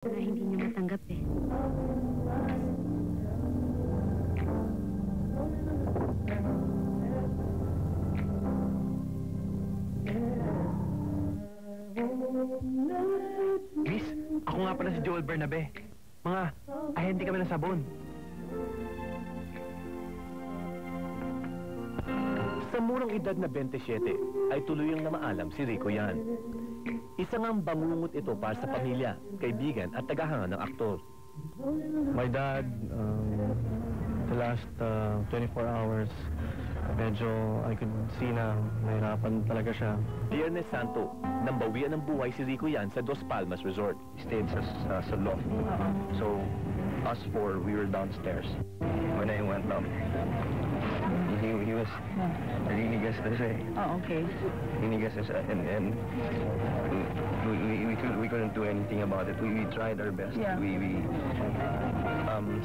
Na hindi niya matanggap eh. Miss, ako nga pala si Joel Bernabe. Mga, ahente kami ng sabon. Sa murang edad na 27, ay tuluyang namaalam si Rico yan. Isang ang bangungot ito para sa pamilya, kaibigan at tagahanga ng aktor. My dad, the last 24 hours, medyo I could see na nahirapan talaga siya. Biyernes Santo, nang bawian ng buhay si Rico yan sa Dos Palmas Resort. Stayed sa loft. So, us four, we were downstairs. When I went up, he was rinigas na siya eh. Oh, okay. Rinigas na siya and we couldn't do anything about it. We tried our best. Yeah.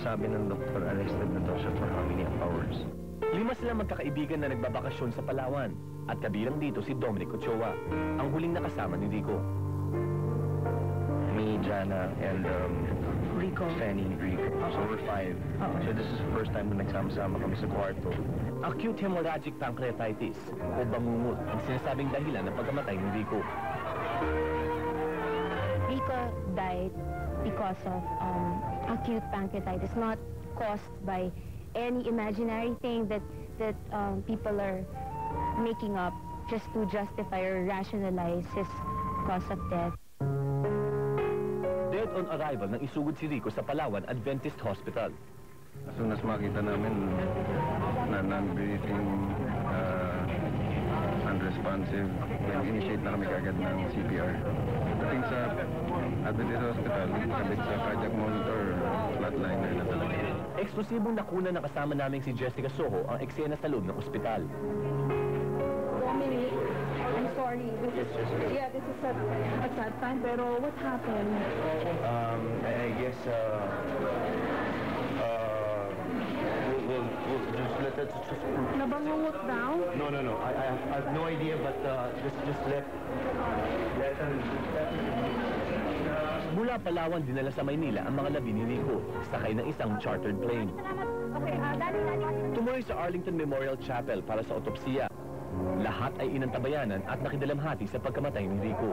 Sabi ng doktor, arrested na daw siya for how many hours. 5 silang magkakaibigan na nagbabakasyon sa Palawan. At kabilang dito si Dominic Ochoa, ang huling nakasama ni Rico. Me, Jana, and Rico. Fanny, Rico. So we're 5. So this is the first time na nagsama-sama kami sa kwarto. Acute hemorrhagic pancreatitis o bangungot ang sinasabing dahilan ng pagkamatay ni Rico. Rico died because of acute pancreatitis, not caused by any imaginary thing that people are making up just to justify or rationalize his cause of death. Dead on arrival nang isugod si Rico sa Palawan Adventist Hospital. As soon as makita namin na non-breathing, unresponsive, nag-initiate na kami kagad ng CPR. Dating sa Adventist Hospital, kabit sa cardiac monitor, flatliner na talaga. Eksplosibong nakuna na kasama namin si Jessica Soho ang eksena sa loob ng ospital. Dominic, I'm sorry. This is a sad time, pero what happened? I guess, we'll just let it just... Nabangungot daw? No. I have no idea, but just let Mula Palawan dinala sa Maynila ang mga labi ni Rico, sakay ng isang chartered plane. Tumuloy sa Arlington Memorial Chapel para sa autopsiya. Lahat ay inantabayanan at nakidalamhati sa pagkamatay ni Rico.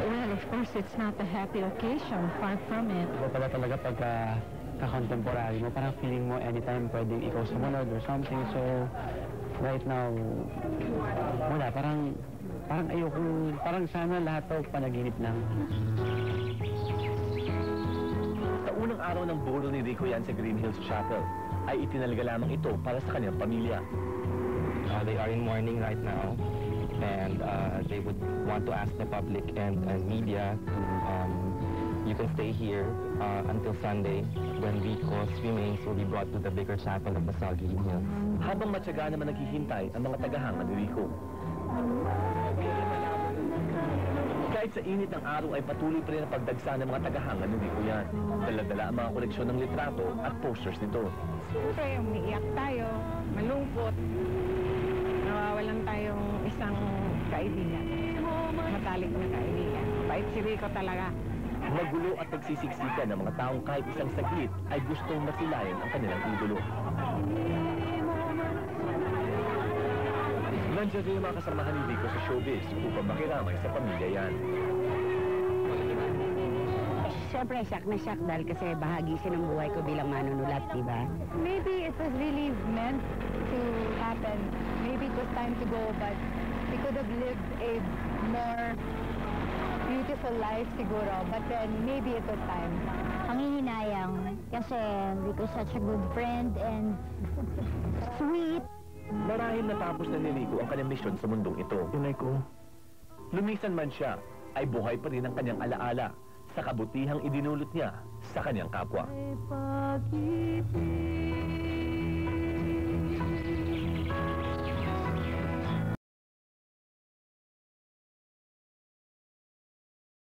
Well, of course, it's not a happy occasion, far from it. Ito pala talaga pagka ka-contemporary mo, parang feeling mo anytime pwedeng ikaw sumunod or something. So, right now, wala, parang ayoko, parang sana lahat to panaginip lang. Sa unang araw ng burol ni Rico yan sa Green Hills Chapel, ay itinalaga lamang ito para sa kanyang pamilya. They are in mourning right now, and they would want to ask the public and media to, you can stay here until Sunday when Rico's remains will be brought to the bigger chapel of Basal Green Hills. Habang matyaga naman naghihintay ang mga tagahanga ni Rico. Kahit sa init ng araw ay patuloy pa rin ang pagdagsa ng mga tagahanga ni Rico yan. Dala-dala ang mga koleksyon ng litrato at posters nito. Siyempre, umiiyak tayo, malungkot. Nawawalan tayong isang kaibigan. Matalik na kaibigan. Bait si Rico talaga. Magulo at nagsisiksikan ng mga taong kahit isang saglit ay gustong masilayan ang kanilang idolo. Nandiyan din yung mga kasamahan ni Rico sa showbiz upang makiramay sa pamilya yan. Siyempre, shock na shock dahil kasi bahagi siya ng buhay ko bilang manunulat, di ba? Maybe it was really meant to happen. Maybe it was time to go, but we could have lived a more beautiful life siguro. But then, maybe it was time. Panghihinayang kasi Rico's such a good friend and sweet. Marahil natapos na ni Rico ang kanyang misyon sa mundong ito. Yun ay ko. Lumisan man siya, ay buhay pa rin ang kanyang alaala sa kabutihang idinulot niya sa kanyang kapwa. Pag-ibig